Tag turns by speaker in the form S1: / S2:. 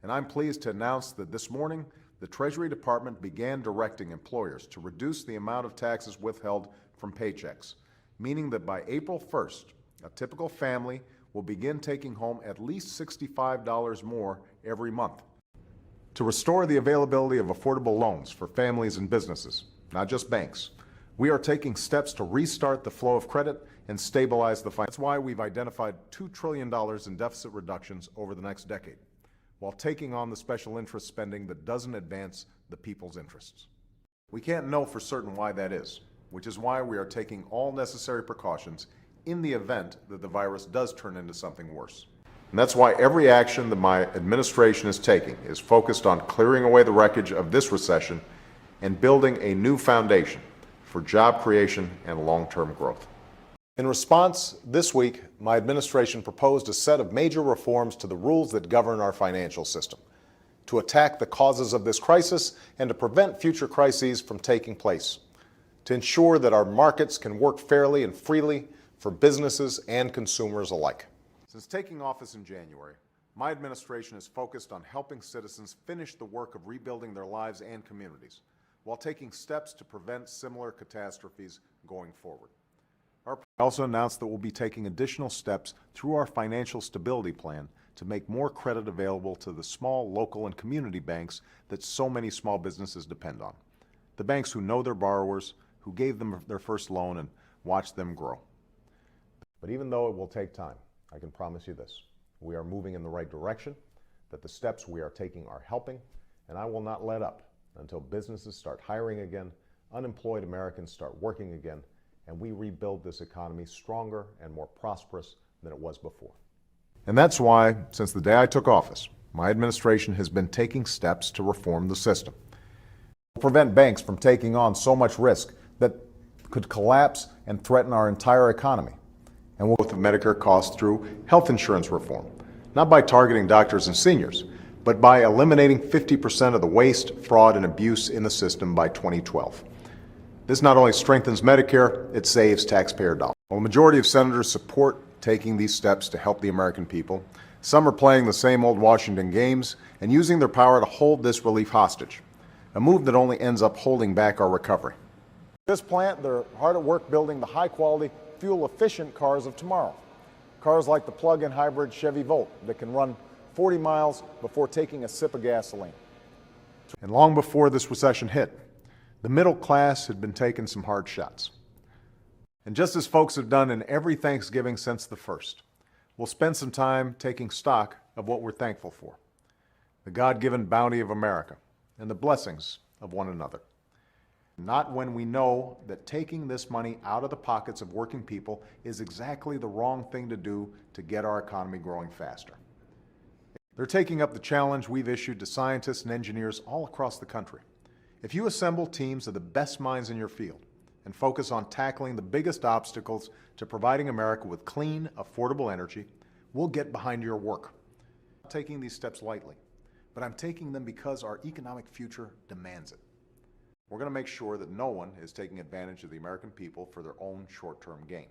S1: And I'm pleased to announce that this morning, the Treasury Department began directing employers to reduce the amount of taxes withheld from paychecks, meaning that by April 1st, a typical family will begin taking home at least $65 more every month. To restore the availability of affordable loans for families and businesses, not just banks, we are taking steps to restart the flow of credit and stabilize the finance. That's why we've identified $2 trillion in deficit reductions over the next decade, while taking on the special interest spending that doesn't advance the people's interests. We can't know for certain why that is, which is why we are taking all necessary precautions in the event that the virus does turn into something worse. And that's why every action that my administration is taking is focused on clearing away the wreckage of this recession and building a new foundation for job creation and long-term growth. In response, this week, my administration proposed a set of major reforms to the rules that govern our financial system, to attack the causes of this crisis and to prevent future crises from taking place, to ensure that our markets can work fairly and freely for businesses and consumers alike. Since taking office in January, my administration is focused on helping citizens finish the work of rebuilding their lives and communities, while taking steps to prevent similar catastrophes going forward. I also announced that we'll be taking additional steps through our financial stability plan to make more credit available to the small, local, and community banks that so many small businesses depend on. The banks who know their borrowers, who gave them their first loan and watched them grow. But even though it will take time, I can promise you this: we are moving in the right direction, that the steps we are taking are helping, and I will not let up until businesses start hiring again, unemployed Americans start working again, and we rebuild this economy stronger and more prosperous than it was before. And that's why, since the day I took office, my administration has been taking steps to reform the system. We'll prevent banks from taking on so much risk that could collapse and threaten our entire economy. And we'll with the Medicare costs through health insurance reform, not by targeting doctors and seniors, but by eliminating 50% of the waste, fraud, and abuse in the system by 2012. This not only strengthens Medicare, it saves taxpayer dollars. While a majority of senators support taking these steps to help the American people, some are playing the same old Washington games and using their power to hold this relief hostage, a move that only ends up holding back our recovery. At this plant, they're hard at work building the high-quality, fuel-efficient cars of tomorrow. Cars like the plug-in hybrid Chevy Volt that can run 40 miles before taking a sip of gasoline. And long before this recession hit, the middle class had been taking some hard shots. And just as folks have done in every Thanksgiving since the first, we'll spend some time taking stock of what we're thankful for: the God-given bounty of America and the blessings of one another. Not when we know that taking this money out of the pockets of working people is exactly the wrong thing to do to get our economy growing faster. They're taking up the challenge we've issued to scientists and engineers all across the country. If you assemble teams of the best minds in your field and focus on tackling the biggest obstacles to providing America with clean, affordable energy, we'll get behind your work. I'm not taking these steps lightly, but I'm taking them because our economic future demands it. We're going to make sure that no one is taking advantage of the American people for their own short-term gain.